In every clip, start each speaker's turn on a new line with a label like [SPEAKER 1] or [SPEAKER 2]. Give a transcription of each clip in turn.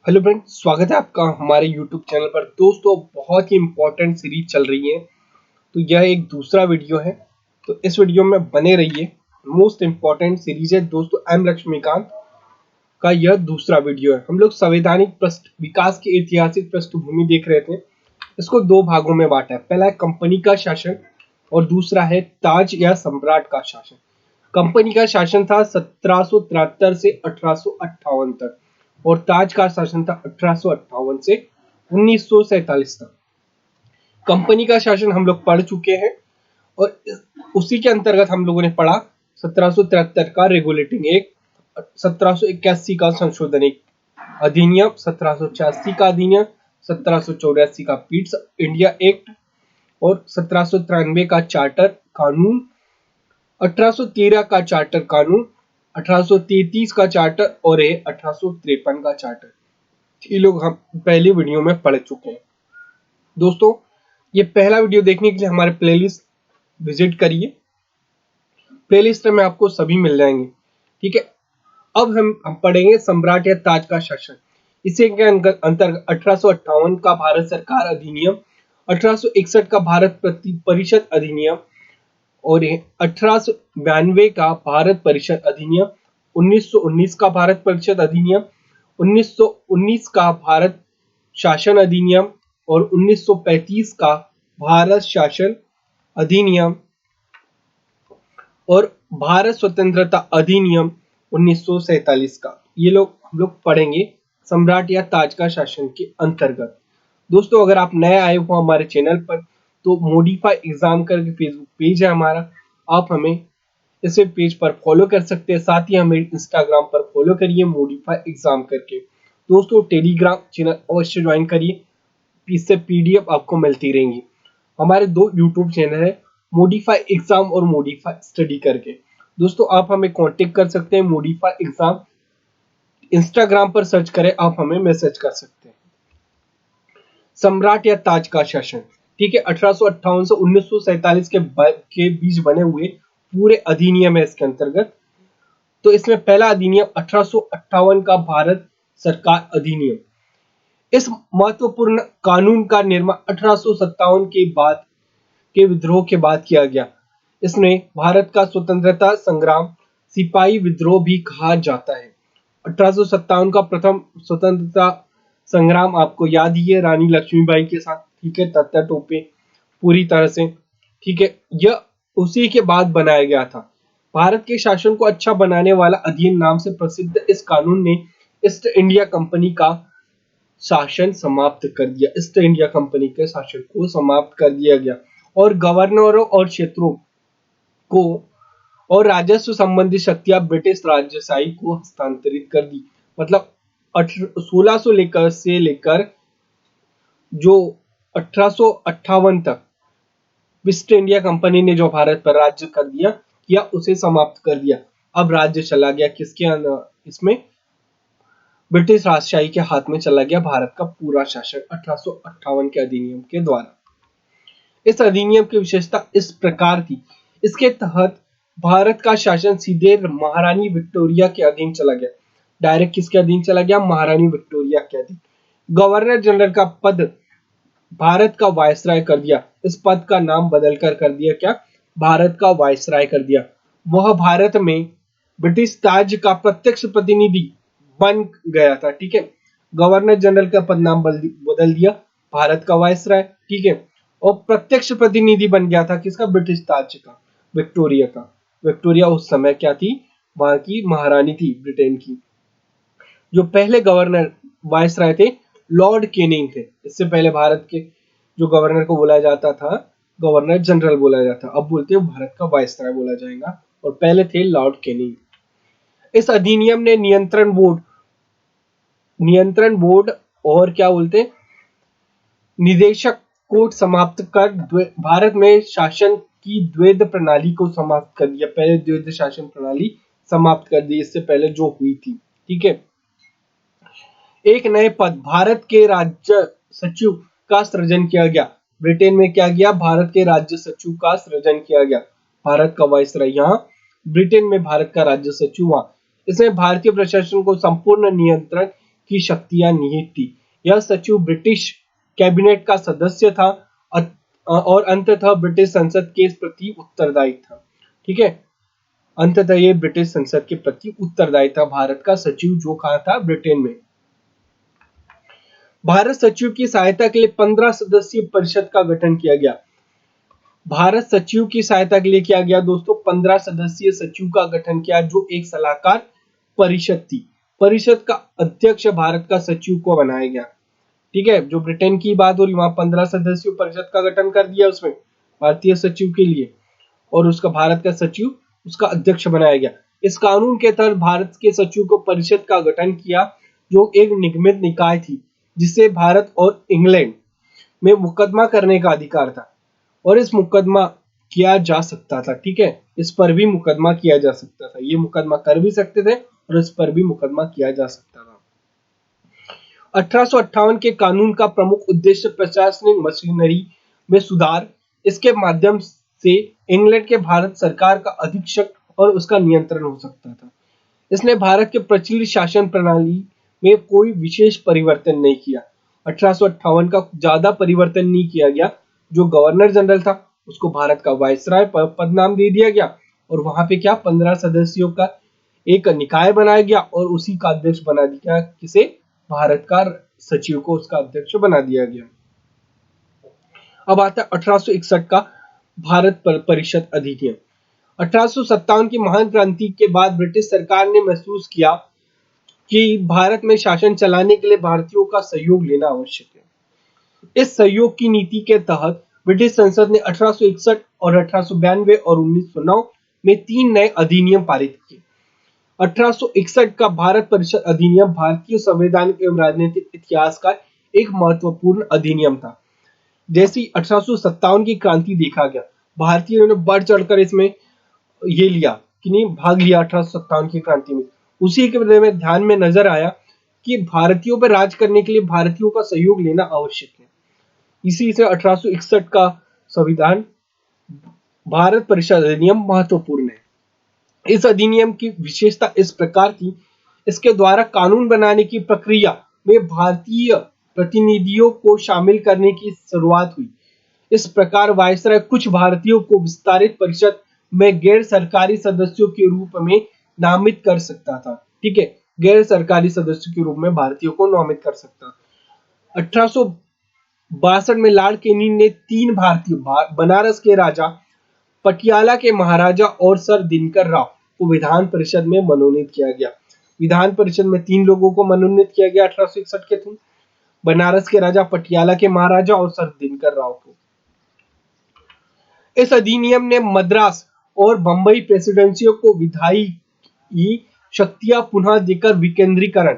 [SPEAKER 1] Hello friend, स्वागत है आपका हमारे यूट्यूब चैनल पर। दोस्तों, बहुत ही इम्पोर्टेंट सीरीज चल रही है, तो यह एक दूसरा वीडियो है। तो इस वीडियो में बने रहिए। मोस्ट इम्पोर्टेंट सीरीज है दोस्तों, एम लक्ष्मीकांत का यह दूसरा वीडियो है। हम लोग संवैधानिक विकास की ऐतिहासिक पृष्ठभूमि देख रहे थे। इसको दो भागों में बांटा है। पहला है कंपनी का शासन और दूसरा है ताज या सम्राट का शासन। कंपनी का शासन था 1773 से 1858 तक और ताज का शासन था 1858 से 1947 तक। कंपनी का शासन हम लोग पढ़ चुके हैं और उसी के अंतर्गत हम लोगों ने पढ़ा 1773 का रेगुलेटिंग एक्ट, 1781 का संशोधन एक्ट अधिनियम, 1786 का अधिनियम, 1784 का पीट्स इंडिया एक्ट और 1793 का चार्टर कानून, 1813 का चार्टर कानून, 1833 का चार्टर और 1853 का चार्टर। ये लोग हम पहली वीडियो में पढ़ चुके हैं। दोस्तों, ये पहला वीडियो देखने के लिए हमारे प्लेलिस्ट विजिट करिए। प्लेलिस्ट में आपको सभी मिल जाएंगे। ठीक है, अब हम पढ़ेंगे सम्राट या ताज का शासन। इसी के अंतर्गत 1858 का भारत सरकार अधिनियम, 1861 का भारत परिषद अधिनियम और 1892 का भारत परिषद अधिनियम, 1919 का भारत परिषद अधिनियम, 1919 का भारत शासन अधिनियम और 1935 का भारत शासन अधिनियम और भारत स्वतंत्रता अधिनियम 1947 का। ये हम लोग पढ़ेंगे सम्राट या ताज का शासन के अंतर्गत। दोस्तों, अगर आप नए आए हो हमारे चैनल पर तो मॉडिफाई एग्जाम करके फेसबुक पेज है हमारा, आप हमें इसे पेज पर फॉलो कर सकते हैं। साथ ही हमें इंस्टाग्राम पर फॉलो करिए मॉडिफाई एग्जाम करके। दोस्तों, टेलीग्राम चैनल अवश्य ज्वाइन करिए, इससे पीडीएफ आपको मिलती रहेंगी। हमारे दो यूट्यूब चैनल है, मॉडिफाई एग्जाम और मॉडिफाई स्टडी करके। दोस्तों, आप हमें कांटेक्ट कर सकते हैं। मॉडिफाई एग्जाम इंस्टाग्राम पर सर्च करें, आप हमें मैसेज कर सकते हैं। सम्राट या ताज का शासन, ठीक है, 1858 से 1947 के बीच बने हुए पूरे अधिनियम है इसके अंतर्गत। तो इसमें पहला अधिनियम 1858 का भारत सरकार अधिनियम। इस महत्वपूर्ण कानून का निर्माण 1857 के बाद के विद्रोह के बाद किया गया। इसने भारत का स्वतंत्रता संग्राम सिपाही विद्रोह भी कहा जाता है। 1857 का प्रथम स्वतंत्रता संग्राम आपको याद ही है, रानी लक्ष्मीबाई के साथ। ठीक है, तत्ता टोपे पूरी तरह से। ठीक है, यह उसी के बाद बनाया गया था। भारत के शासन को अच्छा बनाने वाला अधिनियम नाम से प्रसिद्ध इस कानून ने ईस्ट इंडिया कंपनी का शासन समाप्त कर दिया। ईस्ट इंडिया कंपनी के शासन को समाप्त कर दिया गया और गवर्नरों और क्षेत्रों को और राजस्व संबंधी शक्तियां ब्रिटिश राजशाही को हस्तांतरित कर दी। मतलब 1600 लेकर जो 1858 तक ईस्ट इंडिया कंपनी ने जो भारत पर राज्य कर दिया या उसे समाप्त कर दिया। अब राज्य चला गया किसके इसमें, ब्रिटिश राजशाही के हाथ में चला गया भारत का पूरा शासन 1858 के अधिनियम के द्वारा। इस अधिनियम की विशेषता इस प्रकार थी, इसके तहत भारत का शासन सीधे महारानी विक्टोरिया के अधीन चला गया। डायरेक्ट किसके अधीन चला गया? महारानी विक्टोरिया के अधीन। गवर्नर जनरल का पद भारत का वायसराय कर दिया। इस पद का नाम बदलकर कर दिया क्या? भारत का वायसराय कर दिया। वह भारत में ब्रिटिश ताज का प्रत्यक्ष प्रतिनिधि बन गया था। ठीक है, गवर्नर जनरल का पद नाम बदल दिया, भारत का वायसराय। ठीक है, और प्रत्यक्ष प्रतिनिधि बन गया था किसका? ब्रिटिश ताज का, विक्टोरिया का। विक्टोरिया उस समय क्या थी? वहां की महारानी थी ब्रिटेन की। जो पहले गवर्नर वायसराय थे लॉर्ड कैनिंग थे। इससे पहले भारत के जो गवर्नर को बोला जाता था गवर्नर जनरल बोला जाता, अब बोलते हैं भारत का वायसराय बोला जाएगा, और पहले थे लॉर्ड कैनिंग। इस अधिनियम ने नियंत्रण बोर्ड और क्या बोलते निदेशक कोर्ट समाप्त कर भारत में शासन की द्वैध प्रणाली को समाप्त कर दिया। पहले द्वैध शासन प्रणाली समाप्त कर दी, इससे पहले जो हुई थी। ठीक है, एक नए पद भारत के राज्य सचिव का सृजन किया गया। ब्रिटेन में क्या गया? भारत के राज्य सचिव का सृजन किया गया। भारत का वायसराय यहाँ, ब्रिटेन में भारत का राज्य सचिव वहां। इसमें भारतीय प्रशासन को संपूर्ण नियंत्रण की शक्तियां निहित थी। यह सचिव ब्रिटिश कैबिनेट का सदस्य था और अंततः ब्रिटिश संसद के प्रति उत्तरदायी था। ठीक है, अंततः ये ब्रिटिश संसद के प्रति उत्तरदायी था। भारत का सचिव जो कहा था ब्रिटेन में। भारत सचिव की सहायता के लिए 15 सदस्यीय परिषद का गठन किया गया। भारत सचिव की सहायता के लिए किया गया दोस्तों 15 सदस्यीय सचिव का गठन किया, जो एक सलाहकार परिषद थी। परिषद का अध्यक्ष भारत का सचिव को बनाया गया। ठीक है, जो ब्रिटेन की बात हो रही वहां 15 सदस्यीय परिषद का गठन कर दिया उसमें भारतीय सचिव के लिए, और उसका भारत का सचिव उसका अध्यक्ष बनाया गया। इस कानून के तहत भारत के सचिव को परिषद का गठन किया, जो एक निगमित निकाय थी, जिसे भारत और इंग्लैंड में मुकदमा करने का अधिकार था, और इस मुकदमा किया जा सकता था। ठीक है, इस पर भी मुकदमा किया जा सकता था। ये मुकदमा कर भी सकते थे और इस पर भी मुकदमा किया जा सकता था। 1858 के कानून का प्रमुख उद्देश्य प्रशासनिक मशीनरी में सुधार, इसके माध्यम से इंग्लैंड के भारत सरकार का अधीक्षक और उसका नियंत्रण हो सकता था। इसने भारत के प्रचलित शासन प्रणाली में कोई विशेष परिवर्तन नहीं किया। 1858 का ज्यादा परिवर्तन नहीं किया गया। जो गवर्नर जनरल था उसको भारत का वायसराय पद नाम दे दिया गया, और वहां पे क्या 15 सदस्यों का एक निकाय बनाया गया और उसी का अध्यक्ष बना दिया, किसे, भारत का सचिव को उसका अध्यक्ष बना दिया गया। अब आता है 1861 का भारत परिषद अधिनियम। 1857 की महान क्रांति के बाद ब्रिटिश सरकार ने महसूस किया कि भारत में शासन चलाने के लिए भारतीयों का सहयोग लेना आवश्यक है। इस सहयोग की नीति के तहत ब्रिटिश संसद ने 1861 और 1892 और 1909 में 3 नए अधिनियम पारित किए। 1861 का भारत परिषद अधिनियम भारतीय संवैधानिक एवं राजनीतिक इतिहास का एक महत्वपूर्ण अधिनियम था। जैसी 1857 की क्रांति देखा गया, भारतीयों ने बढ़ चढ़कर इसमें ये लिया कि नहीं, भाग लिया 1857 की क्रांति में। उसी के बारे में ध्यान में नजर आया कि भारतीयों पर राज करने के लिए भारतीयों का सहयोग लेना आवश्यक है। इसी से 1861 का संविधान भारत परिषद अधिनियम महत्वपूर्ण है। इस अधिनियम की विशेषता इस प्रकार थी, इसके द्वारा कानून बनाने की प्रक्रिया में भारतीय प्रतिनिधियों को शामिल करने की शुरुआत हुई। इस प्रकार वायसराय कुछ भारतीयों को विस्तारित परिषद में गैर सरकारी सदस्यों के रूप में नामित कर सकता था। ठीक है, गैर सरकारी सदस्यों के रूप में भारतीयों को नामित कर सकता। 1862 में लॉर्ड कैनिंग ने 3 भारतीय, बनारस के राजा, पटियाला के महाराजा और सर दिनकर राव को विधान परिषद में मनोनीत किया गया। विधान परिषद में 3 लोगों को मनोनीत किया गया 1861 के थ्रू, बनारस के राजा, पटियाला के महाराजा और सर दिनकर राव को। इस अधिनियम ने मद्रास और बंबई प्रेसिडेंसियों को विधायी शक्तियां पुनः देकर विकेंद्रीकरण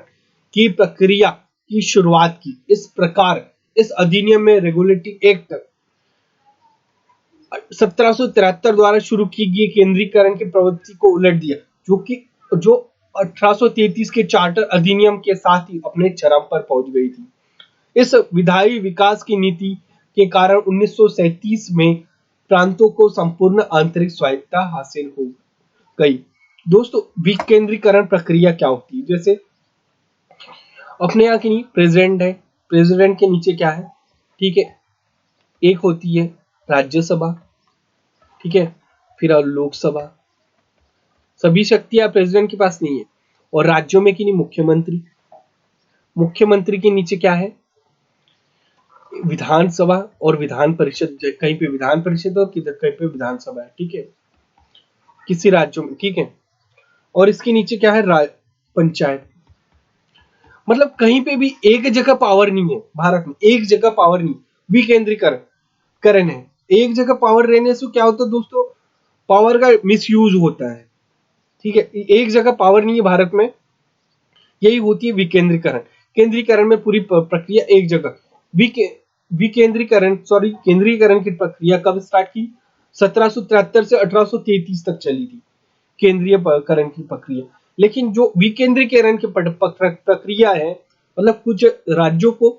[SPEAKER 1] की प्रक्रिया की शुरुआत की। इस प्रकार इस अधिनियम में रेगुलेटरी एक्ट 1773 द्वारा शुरू की गई केंद्रीकरण की प्रवृत्ति को उलट दिया, जो 1833 के चार्टर अधिनियम के साथ ही अपने चरम पर पहुंच गई थी। इस विधायी विकास की नीति के कारण 1937 में प्रांतों को संपूर्ण आंतरिक स्वायत्तता हासिल हो गई। दोस्तों, विकेंद्रीकरण प्रक्रिया क्या होती है? जैसे अपने यहाँ की प्रेसिडेंट है, प्रेसिडेंट के नीचे क्या है? ठीक है, एक होती है राज्यसभा, ठीक है, फिर लोकसभा। सभी शक्तियां प्रेसिडेंट के पास नहीं है। और राज्यों में की नहीं, मुख्यमंत्री। मुख्यमंत्री के नीचे क्या है? विधानसभा और विधान परिषद। कहीं पे विधान परिषद और किधर कहीं पे विधानसभा है। ठीक है, किसी राज्यों में। ठीक है, और इसके नीचे क्या है? पंचायत। मतलब कहीं पे भी एक जगह पावर नहीं है। भारत में एक जगह पावर नहीं, विकेंद्रीकरण है। एक जगह पावर रहने से क्या होता है दोस्तों? पावर का मिसयूज होता है। ठीक है, एक जगह पावर नहीं है भारत में, यही होती है विकेंद्रीकरण। केंद्रीकरण में पूरी प्रक्रिया एक जगह। केंद्रीकरण की प्रक्रिया कब स्टार्ट की? 1773 से 1833 तक चली थी केंद्रीयकरण की प्रक्रिया। लेकिन जो विकेंद्रीकरण की प्रक्रिया है, मतलब कुछ राज्यों को,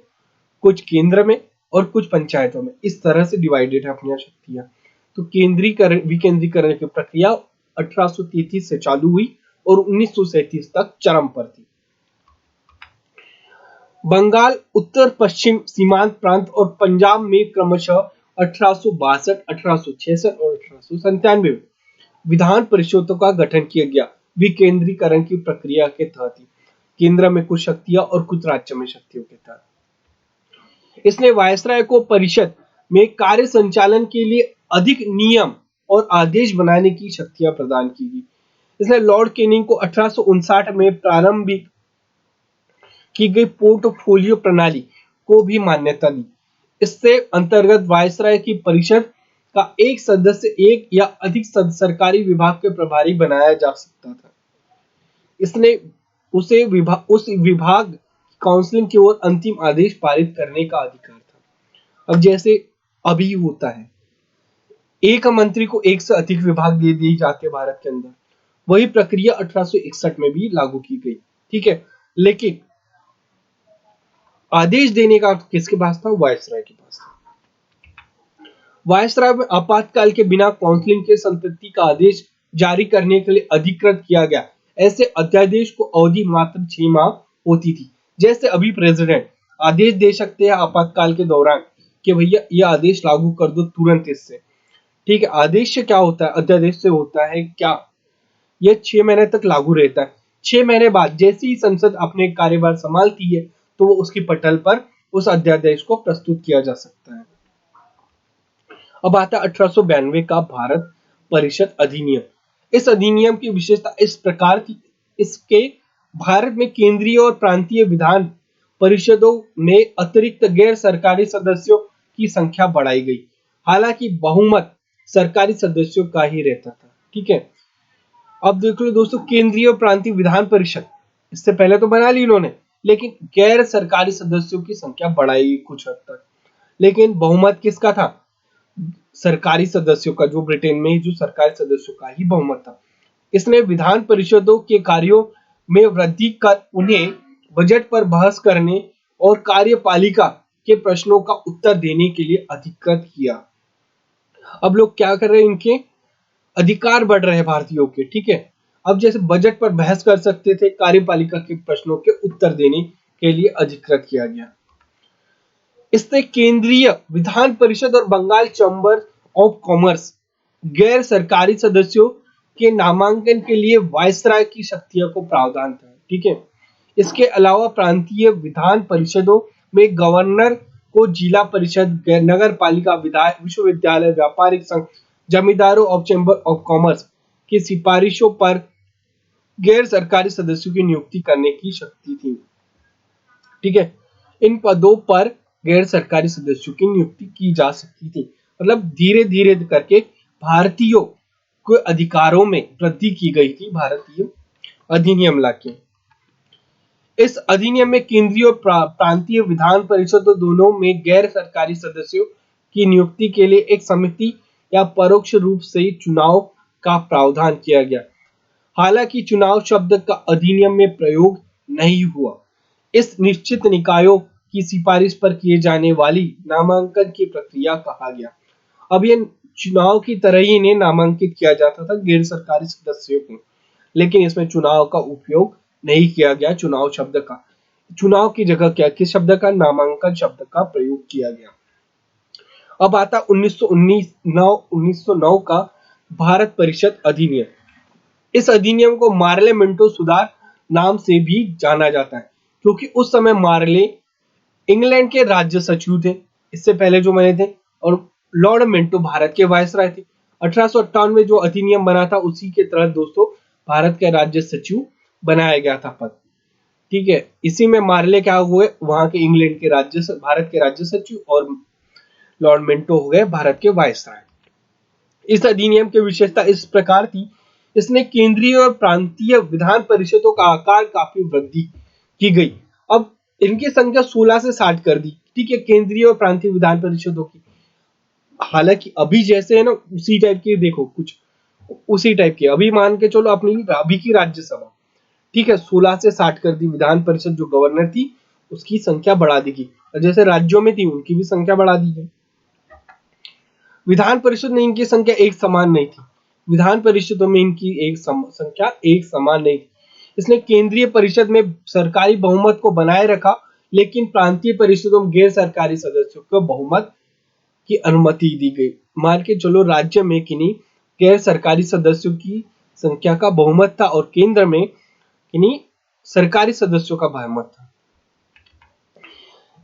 [SPEAKER 1] कुछ केंद्र में और कुछ पंचायतों में, इस तरह से डिवाइडेड है अपनी शक्तियां। तो विकेंद्रीकरण की प्रक्रिया 1833 से चालू हुई और 1937 तक चरम पर थी। बंगाल उत्तर पश्चिम सीमांत प्रांत और पंजाब में क्रमशः 1862, 1866 और 1897 में विधान परिषदों का गठन किया गया। विकेंद्रीकरण की प्रक्रिया के तहत ही केंद्र में कुछ शक्तियां और कुछ राज्य में शक्तियों के तहत इसने वायसराय को परिषद में कार्य संचालन के लिए अधिक नियम और आदेश बनाने की शक्तियां प्रदान की गई। इसने लॉर्ड कैनिंग को 1859 में प्रारंभिक की गई पोर्टफोलियो प्रणाली को भी मान्यता दी। इससे अंतर्गत वायसराय की परिषद का एक सदस्य एक या अधिक सरकारी विभाग के प्रभारी बनाया जा सकता था। इसने उस विभाग काउंसिल की ओर अंतिम आदेश पारित करने का अधिकार था। अब जैसे अभी होता है, एक मंत्री को एक से अधिक विभाग दे दिए जाते भारत के अंदर, वही प्रक्रिया 1861 में भी लागू की गई। ठीक है, लेकिन आदेश देने का किसके पास था? वायसराय के पास था। वायसराय में आपातकाल के बिना काउंसिल के संतति का आदेश जारी करने के लिए अधिकृत किया गया। ऐसे अध्यादेश को अवधि मात्र 6 माह होती थी। जैसे अभी प्रेसिडेंट आदेश दे सकते हैं आपातकाल के दौरान कि भैया ये आदेश लागू कर दो तुरंत इससे। ठीक है, आदेश से क्या होता है? अध्यादेश से होता है क्या? ये 6 महीने तक लागू रहता है। 6 महीने बाद जैसे ही संसद अपने कार्यभार संभालती है तो वो उसकी पटल पर उस अध्यादेश को प्रस्तुत किया जा सकता है। अब आता है 1892 का भारत परिषद अधिनियम। इस अधिनियम की विशेषता इस प्रकार की, इसके भारत में केंद्रीय और प्रांतीय विधान परिषदों में अतिरिक्त गैर सरकारी सदस्यों की संख्या बढ़ाई गई। हालांकि बहुमत सरकारी सदस्यों का ही रहता था। ठीक है, अब देख लो दोस्तों, केंद्रीय और प्रांतीय विधान परिषद इससे पहले तो बना ली इन्होंने, लेकिन गैर सरकारी सदस्यों की संख्या बढ़ाई कुछ हद तक। लेकिन बहुमत किसका था? सरकारी सदस्यों का। जो ब्रिटेन में जो सरकारी सदस्यों का ही बहुमत था। इसने विधान परिषदों के कार्यों में वृद्धि कर उन्हें बजट पर बहस करने और कार्यपालिका के प्रश्नों का उत्तर देने के लिए अधिकृत किया। अब लोग क्या कर रहे हैं? इनके अधिकार बढ़ रहे हैं भारतीयों के। ठीक है, अब जैसे बजट पर बहस कर सकते थे, कार्यपालिका के प्रश्नों के उत्तर देने के लिए अधिकृत किया गया। इससे केंद्रीय विधान परिषद और बंगाल चैम्बर ऑफ कॉमर्स गैर सरकारी सदस्यों के नामांकन के लिए वायसराय की शक्तियों को प्रावधान था। ठीक है, इसके अलावा प्रांतीय विधान परिषदों में गवर्नर को जिला परिषद, नगर पालिका, विधायक, विश्वविद्यालय, व्यापारिक संघ, जमींदारों और चैम्बर ऑफ कॉमर्स की सिफारिशों पर गैर सरकारी सदस्यों की नियुक्ति करने की शक्ति थी। ठीक है, इन पदों पर गैर सरकारी सदस्यों की नियुक्ति की जा सकती थी। मतलब धीरे धीरे करके भारतीयों के अधिकारों में वृद्धि की गई थी भारतीय अधिनियम लाके। इस अधिनियम में केंद्रीय और प्रांतीय विधान परिषदों दोनों में गैर सरकारी सदस्यों की नियुक्ति के लिए एक समिति या परोक्ष रूप से चुनाव का प्रावधान किया गया। हालांकि चुनाव शब्द का अधिनियम में प्रयोग नहीं हुआ। इस निश्चित निकायों की सिफारिश पर किए जाने वाली नामांकन की प्रक्रिया कहा गया। अब ये चुनाव की तरह ही इन्हें नामांकित किया जाता था गैर सरकारी सदस्यों को, लेकिन इसमें चुनाव का उपयोग नहीं किया गया। चुनाव शब्द का, चुनाव की जगह क्या, किस शब्द का? नामांकन शब्द का प्रयोग किया गया। अब आता 1909 का भारत परिषद अधिनियम। इस अधिनियम को मार्ले मिंटो सुधार नाम से भी जाना जाता है, क्योंकि उस समय मार्ले इंग्लैंड के राज्य सचिव थे, इससे पहले जो बने थे, और लॉर्ड मिंटो भारत के वायसराय थे। 1858 में जो अधिनियम बना था उसी के तहत दोस्तों भारत के राज्य सचिव बनाया गया था पद। ठीक है, इसी में मार्ले क्या हुए? वहां के इंग्लैंड के भारत के राज्य सचिव, और लॉर्ड मिंटो हो गए भारत के वायसराय। इस अधिनियम की विशेषता इस प्रकार थी, इसने केंद्रीय और प्रांतीय विधान परिषदों का आकार काफी वृद्धि की गई। अब इनकी संख्या 16 से 60 कर दी। ठीक है, केंद्रीय और प्रांतीय विधान परिषदों की। हालांकि अभी जैसे है ना, उसी टाइप के देखो, कुछ उसी टाइप के। अभी मान के चलो अपनी अभी की राज्यसभा, ठीक है, 16 से 60 कर दी। विधान परिषद जो गवर्नर थी उसकी संख्या बढ़ा दी गई, और जैसे राज्यों में थी उनकी भी संख्या बढ़ा दी गई। विधान परिषद में इनकी संख्या एक समान नहीं थी। विधान परिषदों में इनकी संख्या एक समान नहीं थी। इसने केंद्रीय परिषद में सरकारी बहुमत को बनाए रखा, लेकिन प्रांतीय परिषदों में गैर सरकारी सदस्यों को बहुमत की अनुमति दी गई। मान के चलो राज्य में किन्हीं गैर सरकारी सदस्यों की संख्या का बहुमत था और केंद्र में किन्हीं सरकारी सदस्यों का बहुमत था।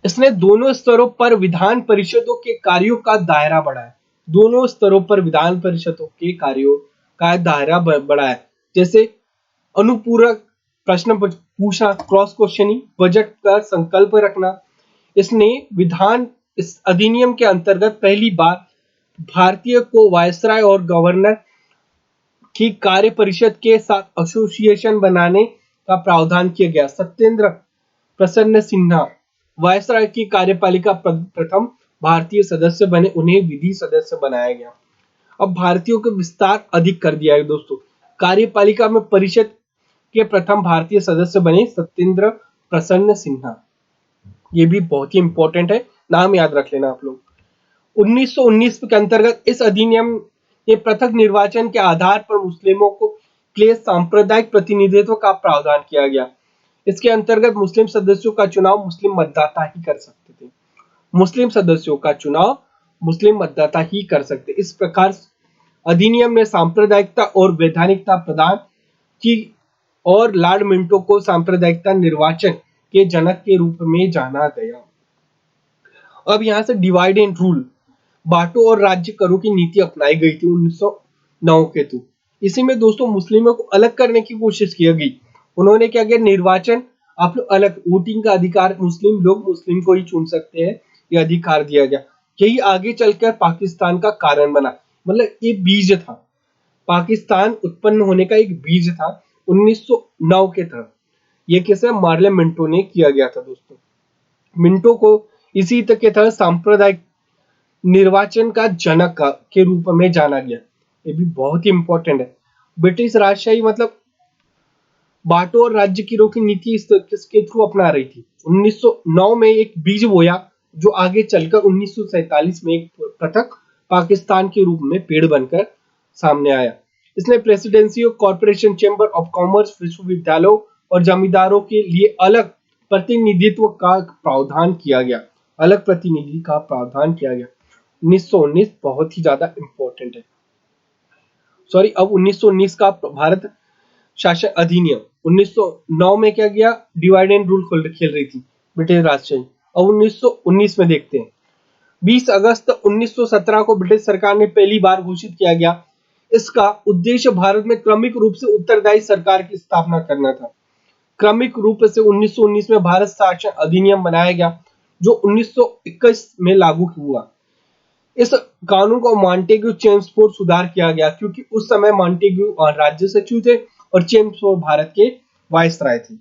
[SPEAKER 1] इसने दोनों स्तरों पर विधान परिषदों के कार्यों का दायरा बढ़ाया। दोनों स्तरों पर विधान परिषदों के कार्यों का दायरा बढ़ाया, जैसे अनुपूरक प्रश्न पूछना, क्रॉस क्वेश्चनिंग, बजट का संकल्प रखना। इसने विधान इस अधिनियम के अंतर्गत पहली बार भारतीय को वायसराय और गवर्नर की कार्य परिषद के साथ एसोसिएशन बनाने का प्रावधान किया गया। सत्येंद्र प्रसन्न सिन्हा वायसराय की कार्यपालिका प्रथम भारतीय सदस्य बने, उन्हें विधि सदस्य बनाया गया। अब भारतीयों के विस्तार अधिक कर दिया है दोस्तों। कार्यपालिका में परिषद के प्रथम भारतीय सदस्य बने सत्येंद्र प्रसन्न सिन्हा। ये भी बहुत ही इंपॉर्टेंट है, नाम याद रख लेना आप लोग। 1919 के अंतर्गत इस अधिनियम के पृथक निर्वाचन के आधार पर मुस्लिमों को लिए सांप्रदायिक प्रतिनिधित्व का प्रावधान किया गया। इसके अंतर्गत मुस्लिम सदस्यों का चुनाव मुस्लिम मतदाता ही कर सकते थे। मुस्लिम सदस्यों का चुनाव मुस्लिम मतदाता ही कर सकते। इस प्रकार अधिनियम ने सांप्रदायिकता और वैधानिकता प्रदान की और लॉर्ड मिंटो को सांप्रदायिकता निर्वाचन के जनक के रूप में जाना गया। अब यहां से डिवाइड एंड रूल, बांटो और राज्य करो की नीति अपनाई गई थी 1909 के तू। इसी में दोस्तों मुस्लिमों को अलग करने की कोशिश की गई। उन्होंने क्या किया, निर्वाचन आप लोग अलग, वोटिंग का अधिकार मुस्लिम लोग मुस्लिम को ही चुन सकते हैं, ये अधिकार दिया गया। यही आगे चलकर पाकिस्तान का कारण बना, मतलब ये बीज था, पाकिस्तान उत्पन्न होने का एक बीज था 1909 के तहत। ये कैसे मार्ले मिंटो ने किया गया था दोस्तों। मिंटो को इसी तक के तहत सांप्रदायिक निर्वाचन का जनक के रूप में जाना गया। ये भी बहुत ही इंपॉर्टेंट है। ब्रिटिश राजशाही मतलब बांटो और राज्य की रोकी नीति किसके थ्रू अपना रही थी। 1909 में एक बीज बोया जो आगे चलकर 1947 में एक पृथक पाकिस्तान के रूप में पेड़ बनकर सामने आया। इसने प्रेसिडेंसी और कॉर्पोरेशन, चैम्बर ऑफ कॉमर्स, विश्वविद्यालयों और जमींदारों के लिए अलग प्रतिनिधित्व का प्रावधान किया गया। अलग प्रतिनिधि का प्रावधान किया गया। 1919 बहुत ही ज्यादा इंपॉर्टेंट है। सॉरी, अब 1919 का भारत शासन अधिनियम 1909 में क्या किया, डिवाइड एंड रूल खेल रही थी ब्रिटिश राजशाही। अब 1919 में देखते हैं। 20 अगस्त 1917 को ब्रिटिश सरकार ने पहली बार घोषित किया गया। इसका उद्देश्य भारत में क्रमिक रूप से उत्तरदायी सरकार की स्थापना करना था। क्रमिक रूप से 1919 में भारत शासन अधिनियम बनाया गया जो 1921 में लागू हुआ। इस कानून को मॉन्टेग्यू चेम्सफोर्ड सुधार किया गया क्योंकि उस समय मॉन्टेग्यू राज्य सचिव थे और चेम्सफोर्ड भारत के वायसराय थे।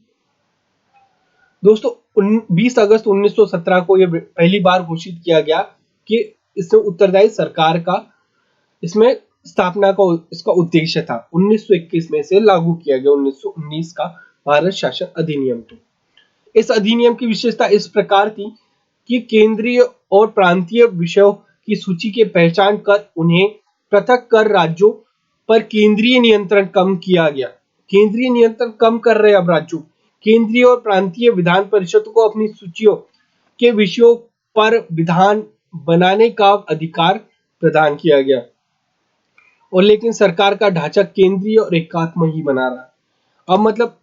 [SPEAKER 1] दोस्तों 20 अगस्त 1917 को यह पहली बार घोषित किया गया कि इसमें उत्तरदायी सरकार का इसमें स्थापना का इसका उद्देश्य था। 1921 में से लागू किया गया 1919 का भारत शासन अधिनियम। इस अधिनियम की विशेषता इस प्रकार थी कि केंद्रीय और प्रांतीय विषयों की सूची की पहचान कर उन्हें पृथक कर राज्यों पर केंद्रीय नियंत्रण कम किया गया। केंद्रीय नियंत्रण कम कर रहे अब राज्यों, केंद्रीय और प्रांतीय विधान परिषद को अपनी सूचियों के विषयों पर विधान बनाने का अधिकार प्रदान किया गया। और लेकिन सरकार का ढांचा केंद्रीय और एकात्म ही बना रहा। अब मतलब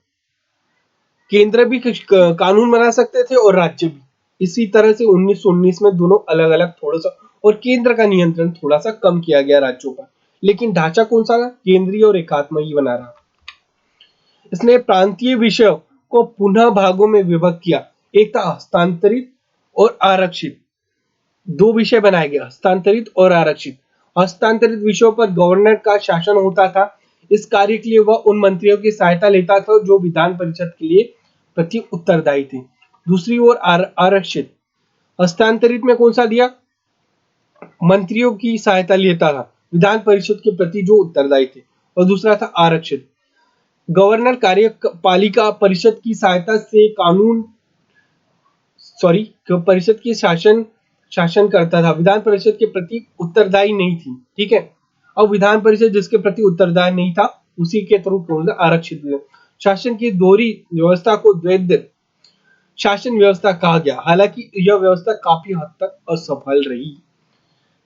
[SPEAKER 1] केंद्र भी कानून बना सकते थे और राज्य भी। इसी तरह से 1919 में दोनों अलग अलग थोड़ा सा, और केंद्र का नियंत्रण थोड़ा सा कम किया गया राज्यों पर, लेकिन ढांचा कौन सा था, केंद्रीय और एकात्म ही बना रहा। इसने प्रांतीय विषयों को पुनः भागों में विभक्त किया। एक था हस्तांतरित और आरक्षित, दो विषय बनाए गए, हस्तांतरित और आरक्षित। हस्तांतरित विषयों पर गवर्नर का शासन होता था। इस कार्य के लिए वह उन मंत्रियों की सहायता लेता था जो विधान परिषद के लिए प्रति उत्तरदायी थे। दूसरी ओर आरक्षित, हस्तांतरित में कौन सा दिया, मंत्रियों की सहायता लेता था विधान परिषद के प्रति जो उत्तरदायी थे। और दूसरा था आरक्षित, गवर्नर कार्यपालिका परिषद की सहायता से कानून परिषद की शासन करता था, विधान परिषद के प्रति उत्तरदायी नहीं थी। ठीक है, अब विधान परिषद जिसके प्रति उत्तरदायी नहीं था उसी के थ्रू आरक्षित शासन की दोहरी व्यवस्था को द्वैध शासन व्यवस्था कहा गया। हालांकि यह व्यवस्था काफी हद तक असफल रही।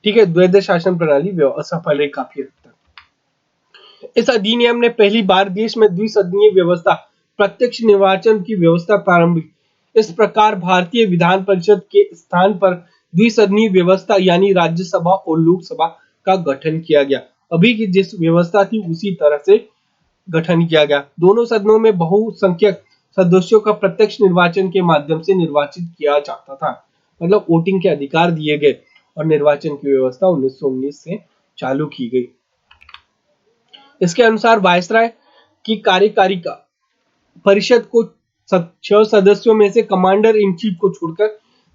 [SPEAKER 1] ठीक है, द्वैध शासन प्रणाली असफल रही काफी हद तक। इस अधिनियम ने पहली बार देश में द्विसदनीय व्यवस्था, प्रत्यक्ष निर्वाचन की व्यवस्था प्रारंभ की। इस प्रकार भारतीय विधान परिषद के स्थान पर द्विसदनीय व्यवस्था यानी राज्यसभा और लोकसभा का गठन किया गया। अभी की जिस व्यवस्था थी उसी तरह से गठन किया गया। दोनों सदनों में बहुसंख्यक सदस्यों का प्रत्यक्ष निर्वाचन के माध्यम से निर्वाचित किया जाता था, मतलब वोटिंग के अधिकार दिए गए और निर्वाचन की व्यवस्था 1919 से चालू की गई। इसके अनुसार वायसराय की कार्यकारिणी परिषद को 6 सदस्यों में से कमांडर इन चीफ को छोड़कर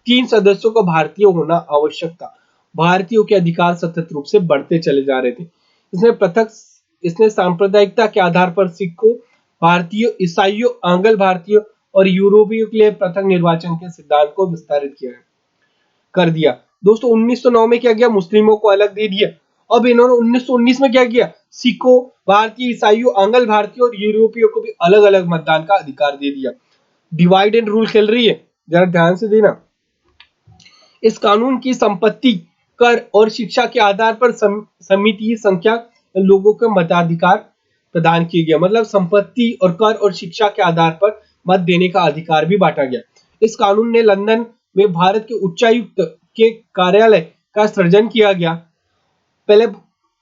[SPEAKER 1] 3 सदस्यों को भारतीय होना आवश्यक था। भारतीयों के अधिकार सतत रूप से बढ़ते चले जा रहे थे। इसने सांप्रदायिकता के आधार पर सिखों, भारतीयों, ईसाइयों, आंग्ल भारतीयों और यूरोपियों के लिए पृथक निर्वाचन के सिद्धांत को विस्तारित कर दिया। दोस्तों 1909 में क्या किया, मुस्लिमों को अलग दे दिया। अब इन्होंने 1919 में क्या किया, सिखों, भारतीय, ईसाइयों, आंग्ल भारतीयों और यूरोपियों को भी अलग अलग मतदान का अधिकार दे दिया। डिवाइड एंड रूल खेल रही है, जरा ध्यान से देना। इस कानून की संपत्ति, कर और शिक्षा के आधार पर समिति संख्या लोगों को मताधिकार प्रदान किया गया। मतलब संपत्ति और कर और शिक्षा के आधार पर मत देने का अधिकार भी बांटा गया। इस कानून ने लंदन में भारत के उच्चायुक्त के कार्यालय का सृजन किया गया। पहले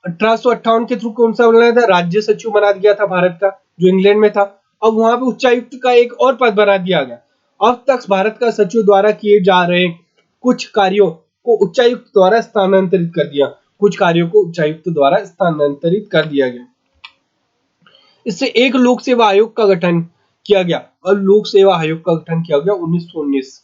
[SPEAKER 1] 1858 के थ्रू कौन सा बनाया था, राज्य सचिव बना दिया था भारत का, जो इंग्लैंड में था। अब वहां पे उच्चायुक्त का एक और पद बना दिया गया। अब तक भारत का सचिव द्वारा किए जा रहे कुछ कार्यों को उच्चायुक्त द्वारा स्थानांतरित कर दिया, कुछ कार्यों को उच्चायुक्त द्वारा स्थानांतरित कर दिया गया। इससे एक लोक सेवा आयोग का गठन किया गया और लोक सेवा आयोग का गठन किया गया 1919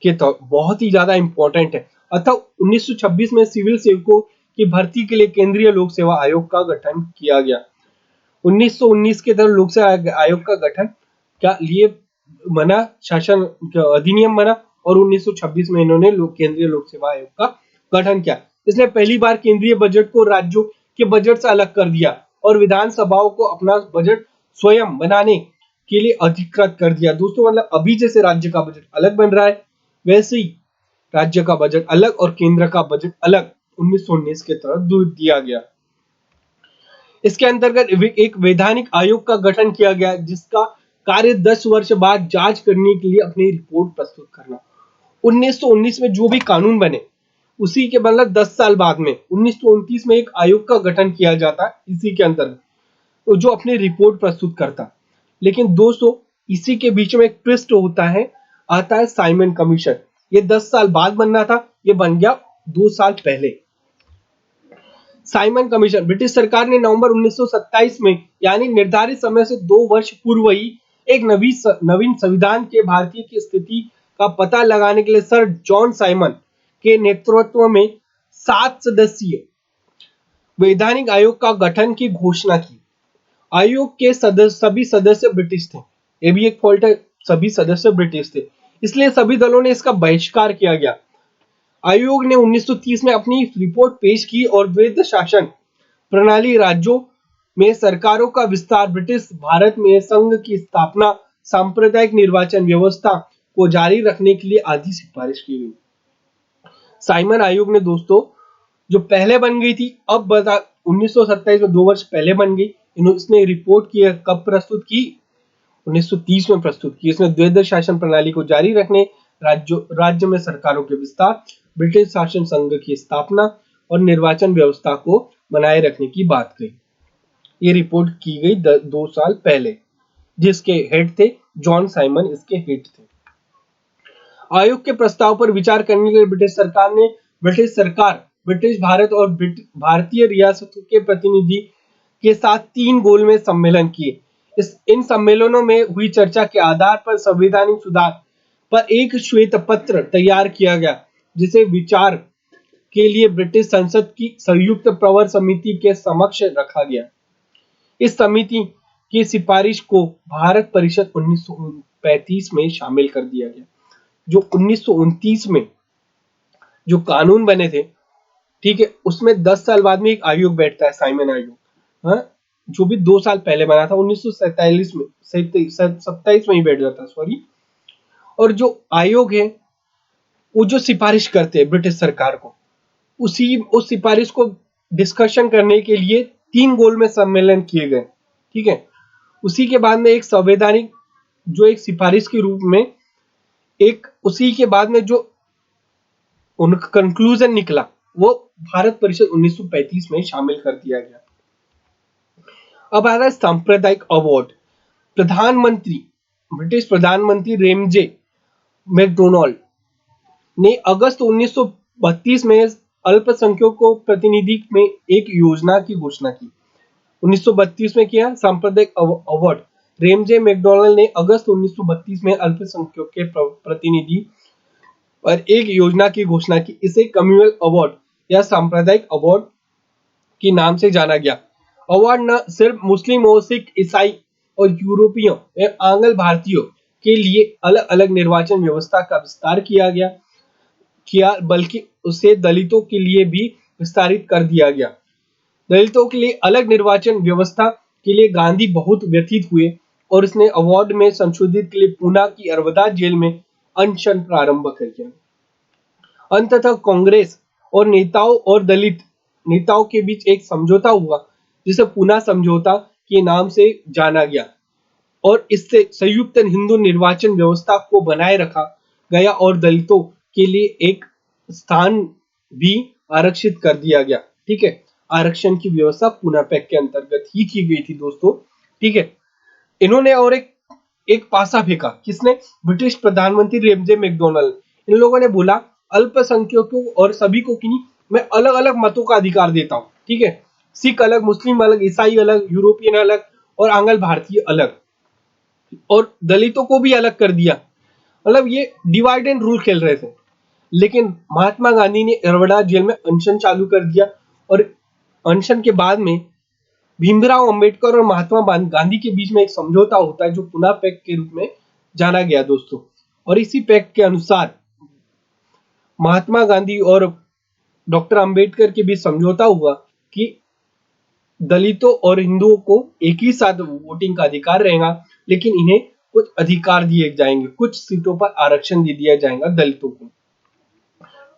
[SPEAKER 1] के तौर, बहुत ही ज्यादा इंपॉर्टेंट है। अतः 1926 में सिविल सेवकों की भर्ती के लिए केंद्रीय लोक सेवा आयोग का गठन किया गया। 1919 के तहत लोक सेवा आयोग का गठन क्या लिए बना, शासन अधिनियम बना और 1926 में इन्होंने केंद्रीय लोक सेवा आयोग का गठन किया। इसने पहली बार केंद्रीय बजट को राज्यों के बजट से अलग कर दिया और विधानसभाओं को अपना बजट स्वयं बनाने के लिए अधिकृत कर दिया। दोस्तों मतलब अभी जैसे राज्य का बजट अलग बन रहा है, वैसे ही राज्य का बजट अलग और केंद्र का बजट अलग 1919 के तहत दिया गया। इसके अंतर्गत एक वैधानिक आयोग का गठन किया गया जिसका कार्य 10 वर्ष बाद जांच करने के लिए अपनी रिपोर्ट प्रस्तुत करना। 1919 में जो भी कानून बने उसी के मतलब 10 साल बाद में 1929 में एक आयोग का गठन किया जाता है इसी के अंतर्गत, जो अपनी रिपोर्ट प्रस्तुत करता। लेकिन दोस्तों इसी के बीच में एक ट्विस्ट होता है, आता है साइमन कमीशन। ये 10 साल बाद बनना था, ये बन गया 2 साल पहले। साइमन कमीशन ब्रिटिश सरकार ने नवंबर 1927 में यानी निर्धारित समय से 2 वर्ष पूर्व ही एक नवीन संविधान के भारतीय की स्थिति का पता लगाने के लिए सर जॉन साइमन के नेतृत्व में 7 सदस्यीय वैधानिक आयोग का गठन की घोषणा की। आयोग के सभी सदस्य ब्रिटिश थे, ये भी एक फॉल्ट है, सभी सदस्य ब्रिटिश थे, इसलिए सभी दलों ने इसका बहिष्कार किया गया। आयोग ने 1930 में अपनी रिपोर्ट पेश की और द्वैध शासन प्रणाली, राज्यों में सरकारों का विस्तार, ब्रिटिश भारत में संघ की स्थापना, सांप्रदायिक निर्वाचन व्यवस्था को जारी रखने के लिए आदि सिफारिश की गई। साइमन आयोग ने दोस्तों जो पहले बन गई थी, अब बता 1927 में 2 वर्ष पहले बन गई। इसने रिपोर्ट की, कब प्रस्तुत की, 1930 में प्रस्तुत की। इसने द्वैध शासन प्रणाली को जारी रखने, राज्य में सरकारों के विस्तार, ब्रिटिश शासन संघ की स्थापना और निर्वाचन व्यवस्था को बनाए रखने की बात कही। ये रिपोर्ट की गई 2 साल पहले, जिसके हेड थे जॉन साइमन, इसके हेड थे। आयोग के प्रस्ताव पर विचार करने के लिए ब्रिटिश सरकार, ब्रिटिश भारत और भारतीय रियासतों के प्रतिनिधि के साथ 3 गोलमेज सम्मेलन किए। इन सम्मेलनों में हुई चर्चा के आधार पर संवैधानिक सुधार पर एक श्वेत पत्र तैयार किया गया, जिसे विचार के लिए ब्रिटिश संसद की संयुक्त प्रवर समिति के समक्ष रखा गया। इस समिति की सिफारिश को भारत परिषद 1935 में शामिल कर दिया गया। जो 1929 में जो कानून बने थे, ठीक है, उसमें 10 साल बाद में एक आयोग बैठता है, साइमन आयोग, हाँ, जो भी 2 साल पहले बना था 1947 में, 27 में ही बैठ जाता, सॉरी। और जो आयोग है वो जो सिफारिश करते हैं ब्रिटिश सरकार को, उस सिफारिश को डिस्कशन करने के लिए 3 गोल में सम्मेलन किए गए। ठीक है, उसी के बाद में एक संवैधानिक जो एक सिफारिश के रूप में एक उसी के बाद में जो उनका कंक्लूजन निकला वो भारत परिषद 1935 में शामिल कर दिया गया। अब आ रहा है सांप्रदायिक अवार्ड। प्रधानमंत्री ब्रिटिश प्रधानमंत्री रेमजे मैकडोनाल्ड ने अगस्त 1932 में अल्पसंख्यकों प्रतिनिधि में एक योजना की घोषणा की। 1932 में किया सांप्रदायिक अवार्ड। रेमजे मैकडोनाल्ड ने अगस्त 1932 में अल्पसंख्यकों के प्रतिनिधि पर एक योजना की घोषणा की। इसे कम्युनल अवार्ड या सांप्रदायिक अवार्ड के नाम से जाना गया। अवार्ड न सिर्फ मुस्लिमों, सिख, ईसाई और यूरोपियों एवं आंग्ल भारतीयों के लिए अलग अलग निर्वाचन व्यवस्था का विस्तार किया बल्कि उसे दलितों के लिए भी विस्तारित कर दिया गया। दलितों के लिए अलग निर्वाचन व्यवस्था के लिए गांधी बहुत व्यथित हुए और इसने अवार्ड में संशोधित के लिए पुणे की अरवदा जेल में अनशन प्रारंभ कर दिया। अंततः कांग्रेस और नेताओं और दलित नेताओं के बीच एक समझौता हुआ जिसे पुणे समझौता के नाम से जाना गया और इससे संयुक्त हिंदू निर्वाचन व्यवस्था को बनाए रखा गया और दलितों के लिए एक स्थान भी आरक्षित कर दिया गया। ठीक है, आरक्षण की व्यवस्था पुणे पैक्ट के अंतर्गत ही की गई थी दोस्तों। ठीक है, इन्होंने और एक पासा फेंका। किसने? ब्रिटिश प्रधानमंत्री रेमजे मैकडोनाल्ड। इन लोगों ने बोला अल्पसंख्यकों और सभी को कि नहीं, मैं अलग अलग मतों का अधिकार देता हूं। ठीक है, सिख अलग, मुस्लिम अलग, ईसाई अलग, यूरोपियन अलग और आंग्ल भारतीय अलग, और दलितों को भी अलग कर दिया। मतलब ये डिवाइड एंड रूल खेल रहे थे। लेकिन महात्मा गांधी ने अरवड़ा जेल में अनशन चालू कर दिया और अनशन के बाद में भीमराव अंबेडकर और महात्मा गांधी के बीच में एक समझौता होता है जो पुणे पैक्ट के रूप में जाना गया दोस्तों। और इसी पैक्ट के अनुसार महात्मा गांधी और डॉक्टर अंबेडकर के बीच समझौता हुआ कि दलितों और हिंदुओं को एक ही साथ वोटिंग का अधिकार रहेगा, लेकिन इन्हें कुछ अधिकार दिए जाएंगे, कुछ सीटों पर आरक्षण दे दिया जाएगा दलितों को।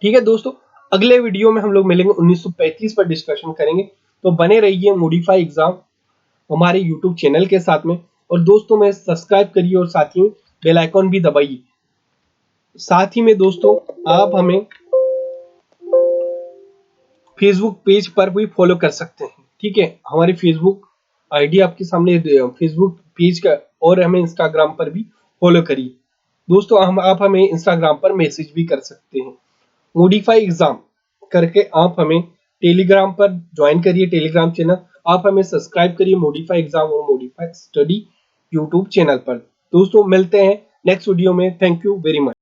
[SPEAKER 1] ठीक है दोस्तों, अगले वीडियो में हम लोग मिलेंगे, 1935 पर डिस्कशन करेंगे। तो बने रहिए मॉडिफाई एग्जाम हमारे यूट्यूब चैनल के साथ में, और दोस्तों में सब्सक्राइब करिए और साथ ही में बेल आइकॉन भी दबाइए। साथ ही में दोस्तों आप हमें फेसबुक पेज पर भी फॉलो कर सकते हैं। ठीक है, हमारी फेसबुक आईडी आपके सामने, फेसबुक पेज का, और हमें इंस्टाग्राम पर भी फॉलो करिए दोस्तों। आप हमें इंस्टाग्राम पर मैसेज भी कर सकते हैं। मॉडिफाई एग्जाम करके आप हमें टेलीग्राम पर ज्वाइन करिए, टेलीग्राम चैनल। आप हमें सब्सक्राइब करिए मॉडिफाई एग्जाम और मॉडिफाई स्टडी यूट्यूब चैनल पर। दोस्तों मिलते हैं नेक्स्ट वीडियो में। Thank you very much.